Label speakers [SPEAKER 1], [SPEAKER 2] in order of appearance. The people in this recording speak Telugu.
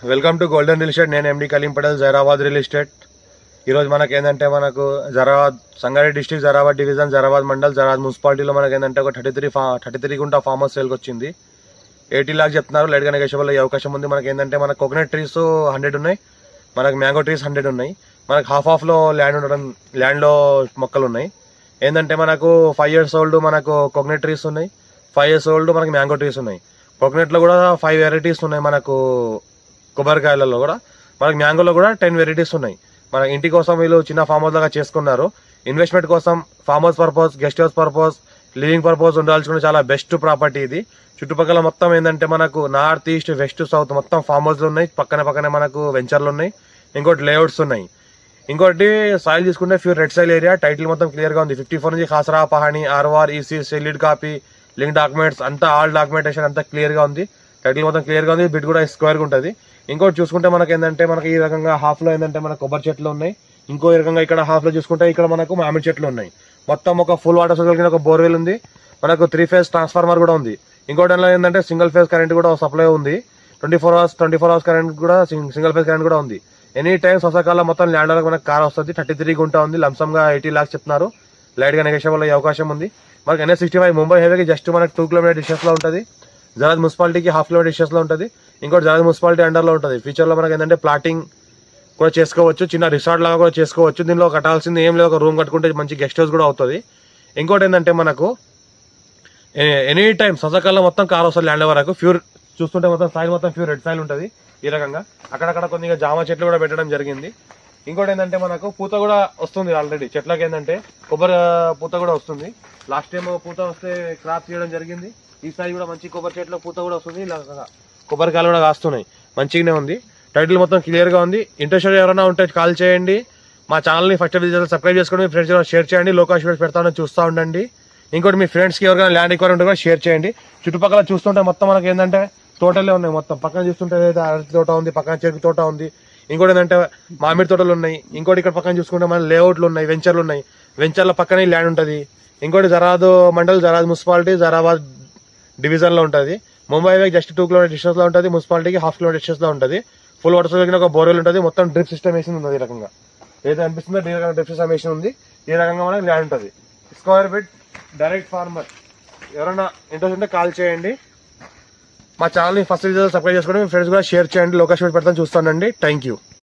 [SPEAKER 1] Welcome to golden real estate. నేను ఎండి కలీం పటేల్, జైరాబాద్ రియల్ ఎస్టేట్. ఈరోజు మనకి ఏంటంటే మనకు జరాబాద్ సంగారెడ్డి డిస్ట్రిక్ట్, జరాబాద్ డివిజన్, జరాబాద్ మండల్, జరాబాద్ మున్సిపాలిటీలో మనకి ఏంటంటే ఒక 33 గుంట ఫార్మ్ హౌస్ సేల్కి వచ్చింది. 80 లాక్స్ చెప్తున్నారు. లైట్గా నెగోషియబుల్ అయ్యే అవకాశం ఉంది. మనకి ఏంటంటే మనకు కోకోనట్ ట్రీస్ 100 ఉన్నాయి, మనకు మ్యాంగో ట్రీస్ 100 ఉన్నాయి. మనకు హాఫ్లో ల్యాండ్ ఉండడం, ల్యాండ్లో మొక్కలు ఉన్నాయి. ఏంటంటే మనకు 5 years ఓల్డ్ మనకు కోకోనట్ ట్రీస్ ఉన్నాయి, 5 years ఓల్డ్ మనకు మ్యాంగో ట్రీస్ ఉన్నాయి. కోకోనట్లో కూడా 5 వెరైటీస్ ఉన్నాయి. మనకు కొబ్బరికాయలలో కూడా, మనకి మ్యాంగోలో కూడా 10 వెరైటీస్ ఉన్నాయి. మన ఇంటి కోసం వీళ్ళు చిన్న ఫామ్ హౌస్ లాగా చేసుకున్నారు. ఇన్వెస్ట్మెంట్ కోసం, farm house purpose, guest house purpose, living purpose ఉండాల్సిన చాలా బెస్ట్ ప్రాపర్టీ ఇది. చుట్టుపక్కల మొత్తం ఏంటంటే మనకు నార్త్ ఈస్ట్ వెస్ట్ సౌత్ మొత్తం ఫామ్ హౌస్లు ఉన్నాయి. పక్కనే మనకు వెంచర్లు ఉన్నాయి. ఇంకోటి లేఅవుట్స్ ఉన్నాయి. ఇంకోటి సాయిల్ తీసుకుంటే pure red soil area. Title మొత్తం క్లియర్ గా ఉంది. 54 నుంచి ఖాసరా, పహాణి, ఆర్వార్, ఈసీ, సెల్లిడ్ కాపీ, లింక్ డాక్యుమెంట్స్ అంతా, ఆల్ డాక్యుమెంటేషన్ అంతా క్లియర్ గా ఉంది. టైటిల్ మొత్తం క్లియర్ గా ఉంది. బిడ్ కూడా స్క్వేర్ గా ఉంటుంది. ఇంకోటి చూసుకుంటే మనకి ఏంటంటే మనకి ఈ రకంగా హాఫ్ లో ఏంటంటే మనకు కొబ్బరి చెట్లు ఉన్నాయి. ఇంకో ఈ రకంగా ఇక్కడ హాఫ్ లో చూసుకుంటే ఇక్కడ మనకు మామిడి చెట్లు ఉన్నాయి. మొత్తం ఒక ఫుల్ వాటర్ సోర్స్ కింద ఒక బోర్వెల్ ఉంది. మనకు 3 phase ట్రాన్స్ఫార్మర్ కూడా ఉంది. ఇంకోటి ఏంటంటే సింగిల్ ఫేజ్ కరెంట్ కూడా సప్లై ఉంది. 24 hours కరెంట్ కూడా, సింగిల్ ఫేజ్ కరెంట్ కూడా ఉంది. ఎనీ టైం వర్షాకాలం మొత్తం ల్యాండ్ వరకు మనకు కార్ వస్తుంది. 33 గుంట ఉంది. లంసమ్ గా 80 లాక్స్ చెప్తున్నారు. లైట్ గా నెగోషియబుల్ అయ్యే అవకాశం ఉంది. మనకి NH65 ముంబై హైవేకి జస్ట్ మనకు 2 kilometer డిస్టెన్స్ లో ఉంటుంది. జరాద్ మున్సిపాలిటీకి 1/2 kilometer డిస్టెన్స్ లో ఉంటుంది. ఇంకోటి జరాద్ మున్సిపాలిటీ అండర్ లో ఉంటుంది. ఫ్యూచర్ లో మనకి ఏంటంటే ప్లాటింగ్ కూడా చేసుకోవచ్చు, చిన్న రిసార్ట్ లాగా కూడా చేసుకోవచ్చు. దీనిలో కట్టాల్సింది ఏం లేదు, ఒక రూమ్ కట్టుకుంటే మంచి గెస్ట్ హౌస్ కూడా అవుతుంది. ఇంకోటి ఏంటంటే మనకు ఎనీ టైం సజకాలం మొత్తం కార్ వస్తుంది ల్యాండ్ వరకు. ప్యూర్ చూస్తుంటే మొత్తం సాయిల్ మొత్తం ప్యూర్ రెడ్ సాయిల్ ఉంటుంది. ఈ రకంగా అక్కడక్కడ కొద్దిగా జామ చెట్లు కూడా పెట్టడం జరిగింది. ఇంకోటి ఏంటంటే మనకు పూత కూడా వస్తుంది. ఆల్రెడీ చెట్లకి ఏంటంటే కొబ్బరి పూత కూడా వస్తుంది. లాస్ట్ టైం పూత వస్తే క్రాప్ చేయడం జరిగింది. ఈసారి కూడా మంచి కొబ్బరి చెట్ల పూత కూడా వస్తుంది. ఇలా కొబ్బరికాయలు కూడా కాస్తున్నాయి. మంచిగానే ఉంది. టైటిల్ మొత్తం క్లియర్ గా ఉంది. ఇంట్రెస్టెడ్ ఎవరైనా ఉంటే కాల్ చేయండి. మా ఛానల్ ని ఫస్ట్ సబ్స్క్రైబ్ చేసుకోండి. మీ ఫ్రెండ్స్ షేర్ చేయండి. లోకల్ వీడియోస్ పెడతామని చూస్తూ ఉండండి. ఇంకోటి మీ ఫ్రెండ్స్ కి ఎవరికైనా ల్యాండ్ రిక్వైర్మెంట్ కూడా షేర్ చేయండి. చుట్టుపక్కల చూస్తుంటే మొత్తం మనకి ఏంటంటే తోటలే ఉన్నాయి. మొత్తం పక్కన చూస్తుంటే అరటి తోట ఉంది, పక్కన చెరుకు తోట ఉంది. ఇంకోటి ఏంటంటే మామిడి తోటలు ఉన్నాయి. ఇంకోటి ఇక్కడ పక్కన చూసుకుంటే మన లేఅవుట్లు ఉన్నాయి, వెంచర్లు ఉన్నాయి. వెంచర్ల పక్కనే ల్యాండ్ ఉంటుంది. ఇంకోటి జరాద్ మండల్, జరాద్ మున్సిపాలిటీ, జరాబాద్ డివిజన్ లో ఉంటుంది. Mumbai highway just 2 kilometer distance లో ఉంటుంది. మున్సిపాలిటీకి 1/2 kilometer డిస్టెన్స్ లో ఉంటుంది. ఫుల్ వాటర్ సోర్స్ ఒక బోర్వెల్ ఉంటుంది. మొత్తం డ్రిప్ సిస్టమ్ వేసి ఉంది. ఈ రకంగా ఏదైతే అనిపిస్తుందో ఈ రకంగా డ్రిప్ సిస్టమ్ వేసి ఉంది. ఈ రకంగా మనకి ల్యాండ్ ఉంటుంది. Square feet direct farmer. ఎవరైనా ఇంట్రెస్ట్ ఉంటే కాల్ చేయండి. మా ఛానల్ ని ఫస్ట్ సబ్స్క్రైబ్ చేసుకోండి. మీ ఫ్రెండ్స్ కూడా షేర్ చేయండి. లోకేష్ పెడతాను చూస్తానండి. Thank you.